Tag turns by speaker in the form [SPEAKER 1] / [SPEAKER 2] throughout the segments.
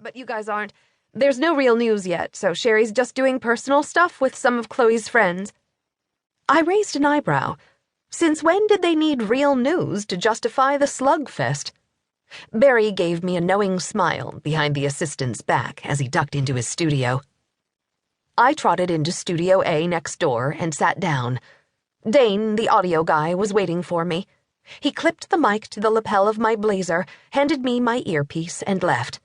[SPEAKER 1] but you guys aren't. There's no real news yet, so Sherry's just doing personal stuff with some of Chloe's friends. I raised an eyebrow. Since when did they need real news to justify the slugfest? Barry gave me a knowing smile behind the assistant's back as he ducked into his studio. I trotted into Studio A next door and sat down. Dane, the audio guy, was waiting for me. He clipped the mic to the lapel of my blazer, handed me my earpiece, and left.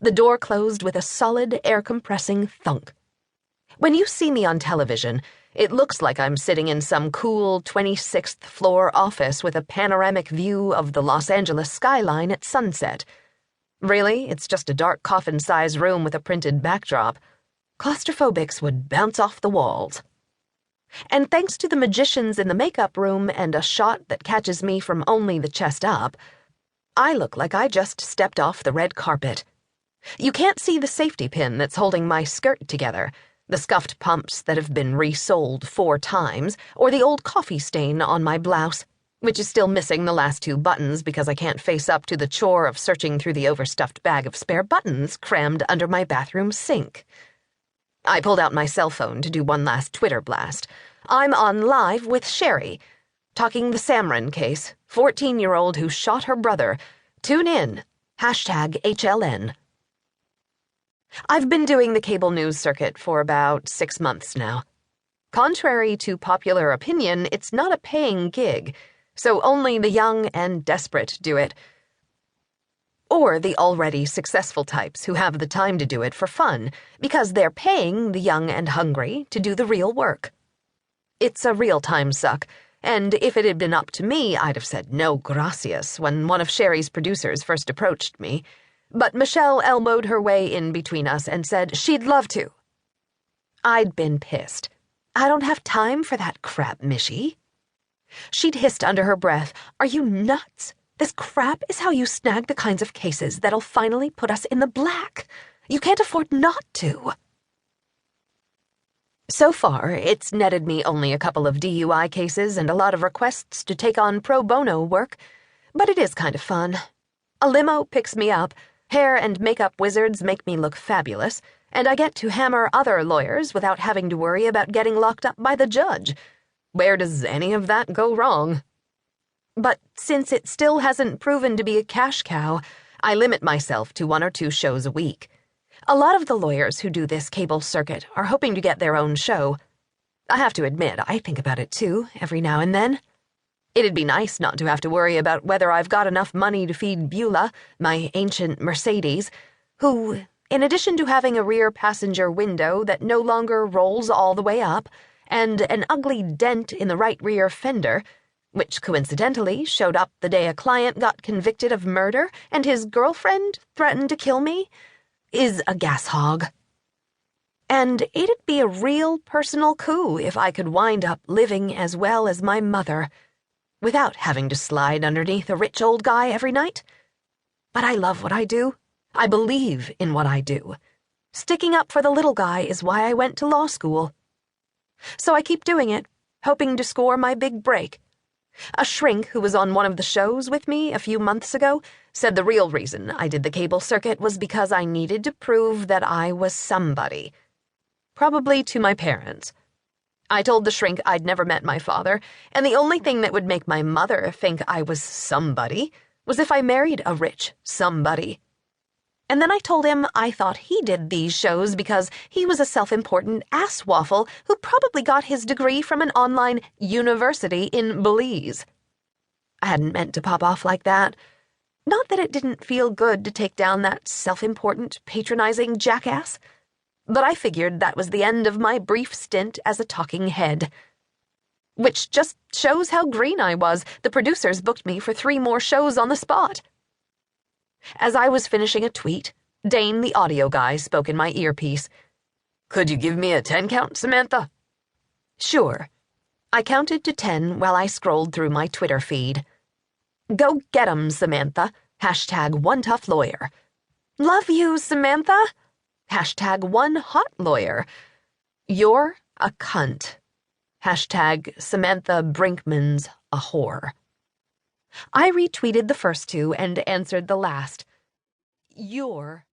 [SPEAKER 1] The door closed with a solid, air-compressing thunk. When you see me on television, it looks like I'm sitting in some cool 26th floor office with a panoramic view of the Los Angeles skyline at sunset. Really, it's just a dark coffin-sized room with a printed backdrop. Claustrophobics would bounce off the walls. And thanks to the magicians in the makeup room and a shot that catches me from only the chest up, I look like I just stepped off the red carpet. You can't see the safety pin that's holding my skirt together, the scuffed pumps that have been resold 4 times, or the old coffee stain on my blouse, which is still missing the last 2 buttons because I can't face up to the chore of searching through the overstuffed bag of spare buttons crammed under my bathroom sink. I pulled out my cell phone to do one last Twitter blast. I'm on live with Sherry, talking the Samron case, 14-year-old who shot her brother. Tune in. #HLN. I've been doing the cable news circuit for about 6 months now. Contrary to popular opinion, it's not a paying gig, so only the young and desperate do it. Or the already successful types who have the time to do it for fun, because they're paying the young and hungry to do the real work. It's a real-time suck, and if it had been up to me, I'd have said no gracias when one of Sherry's producers first approached me. But Michelle elbowed her way in between us and said she'd love to. I'd been pissed. I don't have time for that crap, Mishy. She'd hissed under her breath, "Are you nuts? This crap is how you snag the kinds of cases that'll finally put us in the black. You can't afford not to." So far, it's netted me only a couple of DUI cases and a lot of requests to take on pro bono work, but it is kind of fun. A limo picks me up, hair and makeup wizards make me look fabulous, and I get to hammer other lawyers without having to worry about getting locked up by the judge. Where does any of that go wrong? But since it still hasn't proven to be a cash cow, I limit myself to 1 or 2 shows a week. A lot of the lawyers who do this cable circuit are hoping to get their own show. I have to admit, I think about it too, every now and then. It'd be nice not to have to worry about whether I've got enough money to feed Beulah, my ancient Mercedes, who, in addition to having a rear passenger window that no longer rolls all the way up, and an ugly dent in the right rear fender, which coincidentally showed up the day a client got convicted of murder and his girlfriend threatened to kill me, is a gas hog. And it'd be a real personal coup if I could wind up living as well as my mother, without having to slide underneath a rich old guy every night. But I love what I do. I believe in what I do. Sticking up for the little guy is why I went to law school. So I keep doing it, hoping to score my big break. A shrink who was on one of the shows with me a few months ago said the real reason I did the cable circuit was because I needed to prove that I was somebody. Probably to my parents. I told the shrink I'd never met my father, and the only thing that would make my mother think I was somebody was if I married a rich somebody. And then I told him I thought he did these shows because he was a self-important asswaffle who probably got his degree from an online university in Belize. I hadn't meant to pop off like that. Not that it didn't feel good to take down that self-important, patronizing jackass. But I figured that was the end of my brief stint as a talking head. Which just shows how green I was. The producers booked me for 3 more shows on the spot. As I was finishing a tweet, Dane, the audio guy, spoke in my earpiece. "Could you give me a 10 count, Samantha?" "Sure." I counted to 10 while I scrolled through my Twitter feed. "Go get 'em, Samantha. #OneToughLawyer. Love you, Samantha. #OneHotLawyer. You're a cunt. #Samantha Brinkman's a whore. I retweeted the first 2 and answered the last. You're